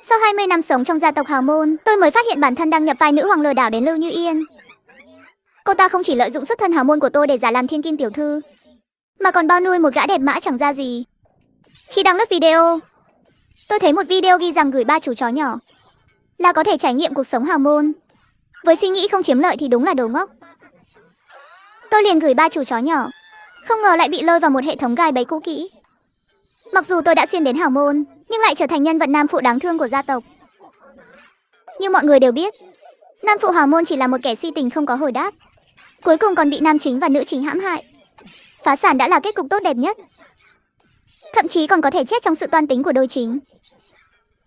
Sau 20 năm sống trong gia tộc hào môn, tôi mới phát hiện bản thân đang nhập vai nữ hoàng lừa đảo đến Lưu Như Yên. Cô ta không chỉ lợi dụng xuất thân hào môn của tôi để giả làm thiên kim tiểu thư, mà còn bao nuôi một gã đẹp mã chẳng ra gì. Khi đăng lướt video, tôi thấy một video ghi rằng gửi 3 chú chó nhỏ là có thể trải nghiệm cuộc sống hào môn. Với suy nghĩ không chiếm lợi thì đúng là đồ ngốc. Tôi liền gửi 3 chú chó nhỏ, không ngờ lại bị lôi vào một hệ thống gai bẫy cũ kỹ. Mặc dù tôi đã xuyên đến hào môn, nhưng lại trở thành nhân vật nam phụ đáng thương của gia tộc. Như mọi người đều biết, nam phụ hào môn chỉ là một kẻ si tình không có hồi đáp, cuối cùng còn bị nam chính và nữ chính hãm hại. Phá sản đã là kết cục tốt đẹp nhất, thậm chí còn có thể chết trong sự toan tính của đôi chính.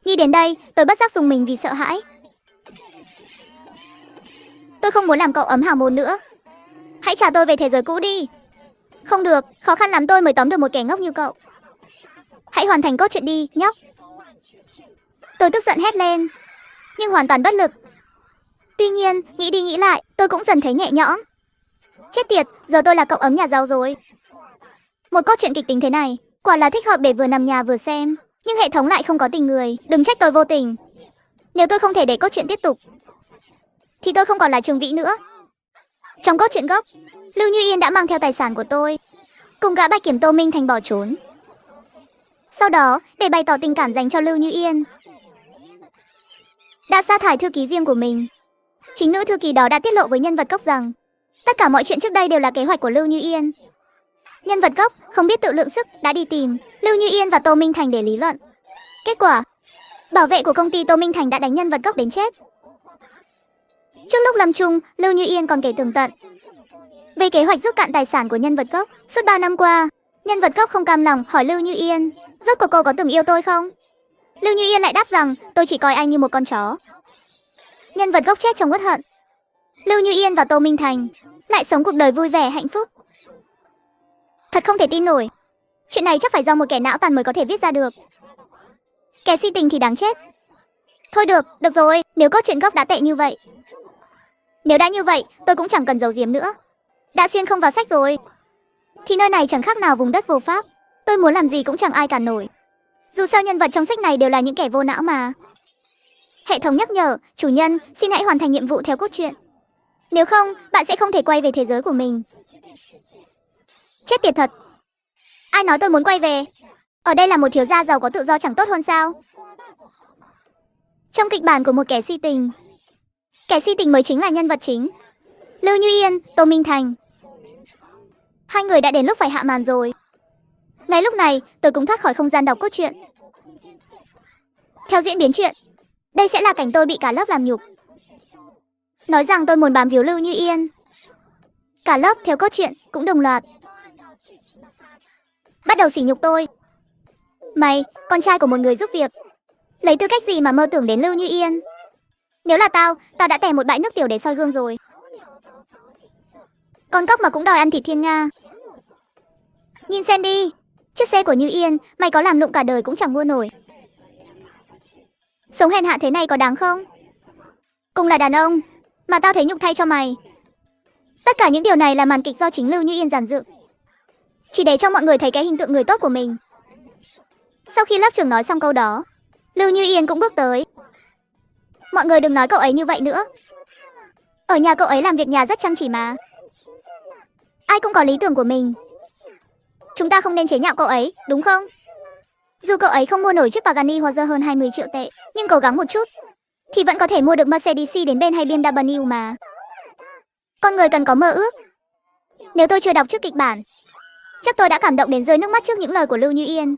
Nghĩ đến đây, tôi bất giác rùng mình vì sợ hãi. Tôi không muốn làm cậu ấm hào môn nữa. Hãy trả tôi về thế giới cũ đi. Không được, khó khăn lắm tôi mới tóm được một kẻ ngốc như cậu. Hãy hoàn thành cốt truyện đi, nhóc. Tôi tức giận hét lên, nhưng hoàn toàn bất lực. Tuy nhiên, nghĩ đi nghĩ lại, tôi cũng dần thấy nhẹ nhõm. Chết tiệt, giờ tôi là cậu ấm nhà giàu rồi. Một cốt truyện kịch tính thế này, quả là thích hợp để vừa nằm nhà vừa xem. Nhưng hệ thống lại không có tình người, đừng trách tôi vô tình. Nếu tôi không thể để cốt truyện tiếp tục, thì tôi không còn là Trường Vĩ nữa. Trong cốt truyện gốc, Lưu Như Yên đã mang theo tài sản của tôi, cùng gã bạch kiểm Tô Minh Thành bỏ trốn. Sau đó, để bày tỏ tình cảm dành cho Lưu Như Yên, đã sa thải thư ký riêng của mình. Chính nữ thư ký đó đã tiết lộ với nhân vật gốc rằng tất cả mọi chuyện trước đây đều là kế hoạch của Lưu Như Yên. Nhân vật gốc không biết tự lượng sức đã đi tìm Lưu Như Yên và Tô Minh Thành để lý luận. Kết quả, bảo vệ của công ty Tô Minh Thành đã đánh nhân vật gốc đến chết. Trước lúc lâm chung, Lưu Như Yên còn kể tường tận về kế hoạch rút cạn tài sản của nhân vật gốc. Suốt 3 năm qua, nhân vật gốc không cam lòng hỏi Lưu Như Yên, rốt cuộc cô có từng yêu tôi không? Lưu Như Yên lại đáp rằng tôi chỉ coi anh như một con chó. Nhân vật gốc chết trong uất hận. Lưu Như Yên và Tô Minh Thành lại sống cuộc đời vui vẻ hạnh phúc. Thật không thể tin nổi. Chuyện này chắc phải do một kẻ não tàn mới có thể viết ra được. Kẻ si tình thì đáng chết. Thôi được rồi, nếu cốt truyện gốc đã tệ như vậy. Nếu đã như vậy, tôi cũng chẳng cần giấu giếm nữa. Đã xuyên không vào sách rồi, thì nơi này chẳng khác nào vùng đất vô pháp. Tôi muốn làm gì cũng chẳng ai cản nổi. Dù sao nhân vật trong sách này đều là những kẻ vô não mà. Hệ thống nhắc nhở, chủ nhân, xin hãy hoàn thành nhiệm vụ theo cốt truyện. Nếu không, bạn sẽ không thể quay về thế giới của mình. Chết tiệt thật. Ai nói tôi muốn quay về? Ở đây là một thiếu gia giàu có tự do chẳng tốt hơn sao? Trong kịch bản của một kẻ si tình, kẻ si tình mới chính là nhân vật chính. Lưu Như Yên, Tô Minh Thành. Hai người đã đến lúc phải hạ màn rồi. Ngay lúc này, tôi cũng thoát khỏi không gian đọc cốt truyện. Theo diễn biến truyện, đây sẽ là cảnh tôi bị cả lớp làm nhục, nói rằng tôi muốn bám víu Lưu Như Yên. Cả lớp theo cốt truyện cũng đồng loạt bắt đầu sỉ nhục tôi. Mày, con trai của một người giúp việc, lấy tư cách gì mà mơ tưởng đến Lưu Như Yên? Nếu là tao đã tè một bãi nước tiểu để soi gương rồi. Con cóc mà cũng đòi ăn thịt thiên nga. Nhìn xem đi, chiếc xe của Như Yên, mày có làm lụng cả đời cũng chẳng mua nổi. Sống hèn hạ thế này có đáng không? Cùng là đàn ông, mà tao thấy nhục thay cho mày. Tất cả những điều này là màn kịch do chính Lưu Như Yên dàn dựng, chỉ để cho mọi người thấy cái hình tượng người tốt của mình. Sau khi lớp trưởng nói xong câu đó, Lưu Như Yên cũng bước tới. Mọi người đừng nói cậu ấy như vậy nữa. Ở nhà cậu ấy làm việc nhà rất chăm chỉ mà. Ai cũng có lý tưởng của mình. Chúng ta không nên chế nhạo cậu ấy, đúng không? Dù cậu ấy không mua nổi chiếc Pagani Huayra hơn 20 triệu tệ, nhưng cố gắng một chút thì vẫn có thể mua được Mercedes đến bên hay BMW mà. Con người cần có mơ ước. Nếu tôi chưa đọc trước kịch bản, chắc tôi đã cảm động đến rơi nước mắt trước những lời của Lưu Như Yên.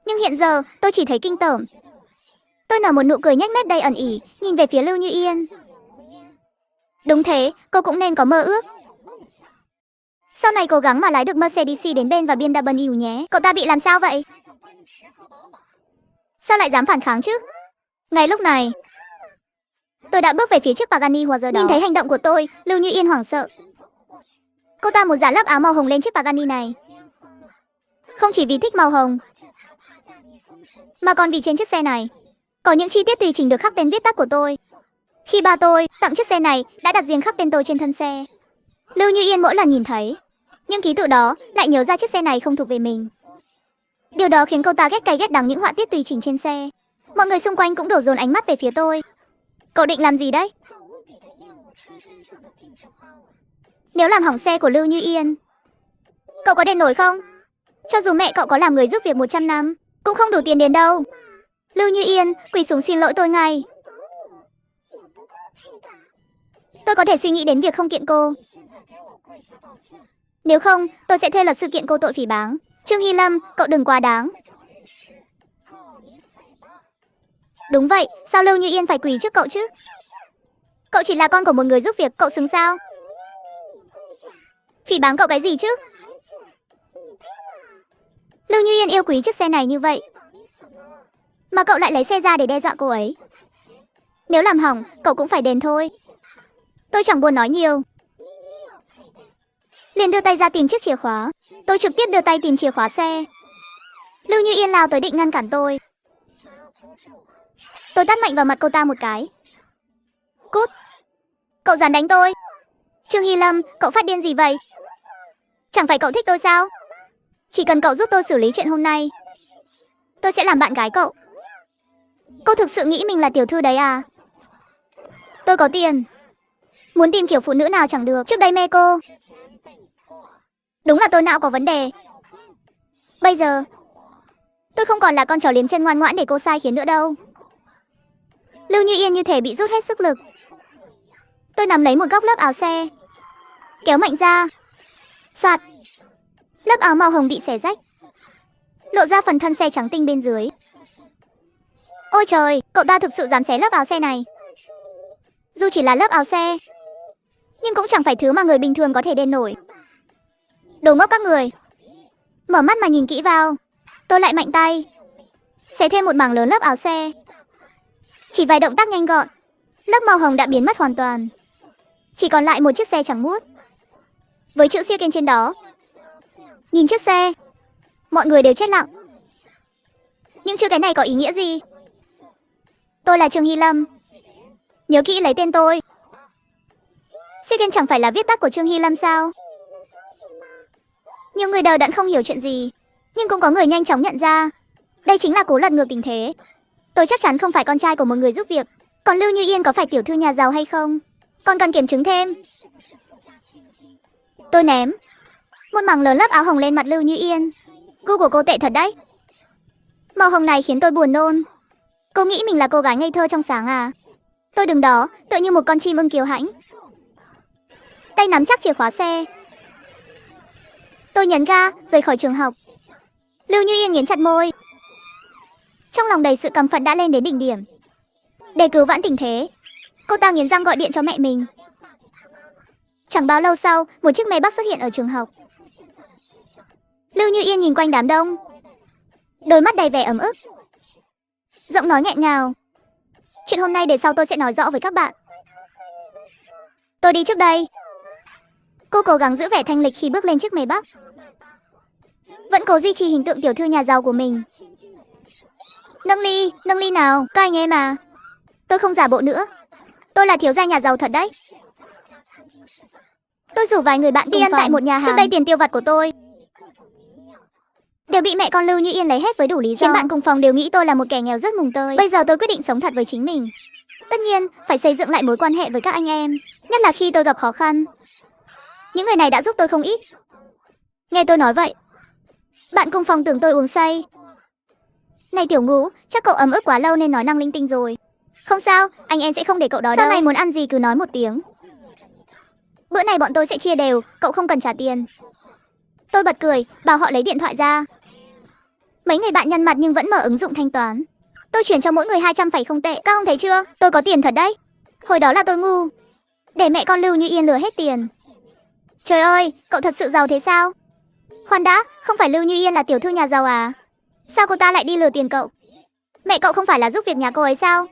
Nhưng hiện giờ, tôi chỉ thấy kinh tởm. Tôi nở một nụ cười nhếch mép đầy ẩn ỉ, nhìn về phía Lưu Như Yên. Đúng thế, cô cũng nên có mơ ước. Sau này cố gắng mà lái được Mercedes đến bên và BMW nhé. Cậu ta bị làm sao vậy? Sao lại dám phản kháng chứ? Ngay lúc này, tôi đã bước về phía chiếc Pagani Huayra đó. Nhìn thấy hành động của tôi, Lưu Như Yên hoảng sợ. Cô ta muốn dán lớp áo màu hồng lên chiếc Pagani này. Không chỉ vì thích màu hồng, mà còn vì trên chiếc xe này có những chi tiết tùy chỉnh được khắc tên viết tắt của tôi. Khi ba tôi tặng chiếc xe này, đã đặt riêng khắc tên tôi trên thân xe. Lưu Như Yên mỗi lần nhìn thấy nhưng ký tự đó lại nhớ ra chiếc xe này không thuộc về mình. Điều đó khiến cô ta ghét cay ghét đắng những họa tiết tùy chỉnh trên xe. Mọi người xung quanh cũng đổ dồn ánh mắt về phía tôi. Cậu định làm gì đấy? Nếu làm hỏng xe của Lưu Như Yên, cậu có đền nổi không? Cho dù mẹ cậu có làm người giúp việc 100 năm, cũng không đủ tiền đền đâu. Lưu Như Yên, quỳ xuống xin lỗi tôi ngay. Tôi có thể suy nghĩ đến việc không kiện cô. Nếu không, tôi sẽ thuê luật sư kiện cô tội phỉ báng. Trương Hy Lâm, cậu đừng quá đáng. Đúng vậy, sao Lưu Như Yên phải quỳ trước cậu chứ? Cậu chỉ là con của một người giúp việc, cậu xứng sao? Phỉ báng cậu cái gì chứ? Lưu Như Yên yêu quý chiếc xe này như vậy, mà cậu lại lấy xe ra để đe dọa cô ấy. Nếu làm hỏng, cậu cũng phải đền thôi. Tôi chẳng buồn nói nhiều, liền đưa tay ra tìm chiếc chìa khóa. Tôi trực tiếp đưa tay tìm chìa khóa xe. Lưu Như Yên lao tới định ngăn cản tôi. Tôi tát mạnh vào mặt cô ta một cái. Cút! Cậu dám đánh tôi? Trương Hy Lâm, cậu phát điên gì vậy? Chẳng phải cậu thích tôi sao? Chỉ cần cậu giúp tôi xử lý chuyện hôm nay, tôi sẽ làm bạn gái cậu. Cô thực sự nghĩ mình là tiểu thư đấy à? Tôi có tiền, muốn tìm kiểu phụ nữ nào chẳng được. Trước đây mê cô, đúng là tôi não có vấn đề. Bây giờ, tôi không còn là con chó liếm chân ngoan ngoãn để cô sai khiến nữa đâu. Lưu Như Yên như thể bị rút hết sức lực. Tôi nắm lấy một góc lớp áo xe, kéo mạnh ra. Soạt! Lớp áo màu hồng bị xẻ rách, lộ ra phần thân xe trắng tinh bên dưới. Ôi trời, cậu ta thực sự dám xé lớp áo xe này. Dù chỉ là lớp áo xe, nhưng cũng chẳng phải thứ mà người bình thường có thể đền nổi. Đồ ngốc các người, mở mắt mà nhìn kỹ vào. Tôi lại mạnh tay, xé thêm một mảng lớn lớp áo xe. Chỉ vài động tác nhanh gọn, lớp màu hồng đã biến mất hoàn toàn. Chỉ còn lại một chiếc xe trắng muốt, với chữ Siegen trên đó. Nhìn chiếc xe, mọi người đều chết lặng. Nhưng chữ cái này có ý nghĩa gì? Tôi là Trương Hy Lâm, nhớ kỹ lấy tên tôi. Siegen chẳng phải là viết tắt của Trương Hy Lâm sao? Nhiều người đờ đẫn không hiểu chuyện gì, nhưng cũng có người nhanh chóng nhận ra đây chính là cố lật ngược tình thế. Tôi chắc chắn không phải con trai của một người giúp việc. Còn Lưu Như Yên có phải tiểu thư nhà giàu hay không, còn cần kiểm chứng thêm. Tôi ném một mảng lớn lớp áo hồng lên mặt Lưu Như Yên. Gu của cô tệ thật đấy. Màu hồng này khiến tôi buồn nôn. Cô nghĩ mình là cô gái ngây thơ trong sáng à? Tôi đứng đó tựa như một con chim ưng kiêu hãnh, tay nắm chắc chìa khóa xe. Tôi nhấn ga rời khỏi trường học. Lưu Như Yên nghiến chặt môi, trong lòng đầy sự căm phẫn đã lên đến đỉnh điểm. Để cứu vãn tình thế, cô ta nghiến răng gọi điện cho mẹ mình. Chẳng bao lâu sau, một chiếc máy bắc xuất hiện ở trường học. Lưu Như Yên nhìn quanh đám đông, đôi mắt đầy vẻ ấm ức, giọng nói nghẹn ngào. Chuyện hôm nay để sau tôi sẽ nói rõ với các bạn. Tôi đi trước đây. Cô cố gắng giữ vẻ thanh lịch khi bước lên chiếc máy bắc, vẫn cố duy trì hình tượng tiểu thư nhà giàu của mình. Nâng ly nào, các anh em à. Tôi không giả bộ nữa, tôi là thiếu gia nhà giàu thật đấy. Tôi rủ vài người bạn đi ăn tại một nhà hàng. Trước đây tiền tiêu vặt của tôi đều bị mẹ con Lưu Như Yên lấy hết với đủ lý do, khiến bạn cùng phòng đều nghĩ tôi là một kẻ nghèo rất mùng tơi. Bây giờ tôi quyết định sống thật với chính mình. Tất nhiên, phải xây dựng lại mối quan hệ với các anh em, nhất là khi tôi gặp khó khăn. Những người này đã giúp tôi không ít. Nghe tôi nói vậy, bạn cùng phòng tưởng tôi uống say. Này Tiểu Ngũ, chắc cậu ấm ức quá lâu nên nói năng linh tinh rồi. Không sao, anh em sẽ không để cậu đói đâu. Sau này muốn ăn gì cứ nói một tiếng. Bữa này bọn tôi sẽ chia đều, cậu không cần trả tiền. Tôi bật cười, bảo họ lấy điện thoại ra. Mấy người bạn nhăn mặt nhưng vẫn mở ứng dụng thanh toán. Tôi chuyển cho mỗi người 200 phẩy không tệ. Các ông thấy chưa, tôi có tiền thật đấy. Hồi đó là tôi ngu, để mẹ con Lưu Như Yên lừa hết tiền. Trời ơi, cậu thật sự giàu thế sao? Khoan đã, không phải Lưu Như Yên là tiểu thư nhà giàu à? Sao cô ta lại đi lừa tiền cậu? Mẹ cậu không phải là giúp việc nhà cô ấy sao?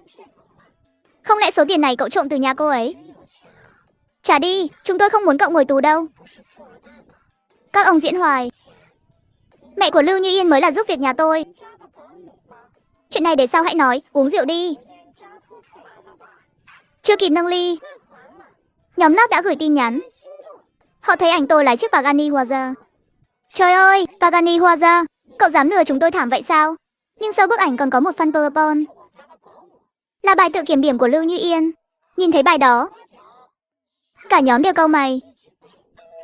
Không lẽ số tiền này cậu trộm từ nhà cô ấy? Trả đi, chúng tôi không muốn cậu ngồi tù đâu. Các ông diễn hoài. Mẹ của Lưu Như Yên mới là giúp việc nhà tôi. Chuyện này để sau hãy nói, uống rượu đi. Chưa kịp nâng ly, nhóm Love đã gửi tin nhắn. Họ thấy ảnh tôi lái chiếc Pagani Huayra. Trời ơi, Pagani Huayra, cậu dám lừa chúng tôi thảm vậy sao? Nhưng sau bức ảnh còn có một fan PowerPoint Là bài tự kiểm điểm của Lưu Như Yên. Nhìn thấy bài đó, cả nhóm đều cau mày.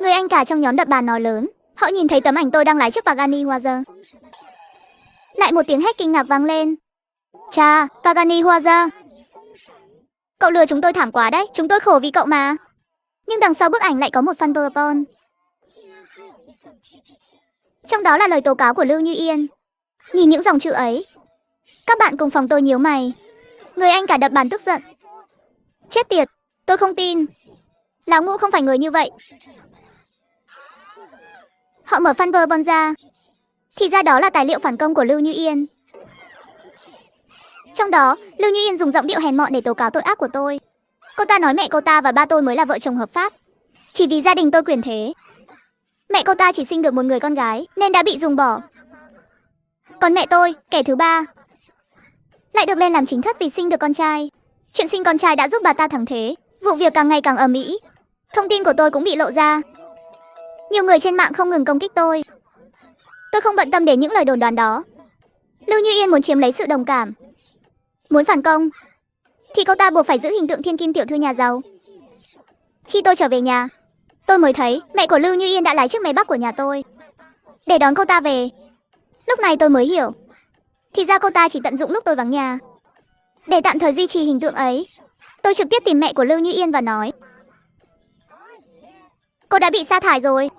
Người anh cả trong nhóm đập bàn nói lớn. Họ nhìn thấy tấm ảnh tôi đăng lái chiếc Pagani Huayra. Lại một tiếng hét kinh ngạc vang lên. Chà, Pagani Huayra. Cậu lừa chúng tôi thảm quá đấy, chúng tôi khổ vì cậu mà. Nhưng đằng sau bức ảnh lại có một fan PowerPoint. Trong đó là lời tố cáo của Lưu Như Yên. Nhìn những dòng chữ ấy, các bạn cùng phòng tôi nhíu mày. Người anh cả đập bàn tức giận. Chết tiệt, tôi không tin. Lão Ngũ không phải người như vậy. Họ mở fan PowerPoint ra. Thì ra đó là tài liệu phản công của Lưu Như Yên. Trong đó, Lưu Như Yên dùng giọng điệu hèn mọn để tố cáo tội ác của tôi. Cô ta nói mẹ cô ta và ba tôi mới là vợ chồng hợp pháp. Chỉ vì gia đình tôi quyền thế. Mẹ cô ta chỉ sinh được một người con gái nên đã bị ruồng bỏ. Còn mẹ tôi, kẻ thứ ba, lại được lên làm chính thất vì sinh được con trai. Chuyện sinh con trai đã giúp bà ta thắng thế. Vụ việc càng ngày càng ầm ĩ. Thông tin của tôi cũng bị lộ ra. Nhiều người trên mạng không ngừng công kích tôi. Tôi không bận tâm đến những lời đồn đoán đó. Lưu Như Yên muốn chiếm lấy sự đồng cảm. Muốn phản công thì cô ta buộc phải giữ hình tượng thiên kim tiểu thư nhà giàu. Khi tôi trở về nhà, tôi mới thấy mẹ của Lưu Như Yên đã lái chiếc máy Bắc của nhà tôi để đón cô ta về. Lúc này tôi mới hiểu, thì ra cô ta chỉ tận dụng lúc tôi vắng nhà. Để tạm thời duy trì hình tượng ấy, tôi trực tiếp tìm mẹ của Lưu Như Yên và nói: cô đã bị sa thải rồi.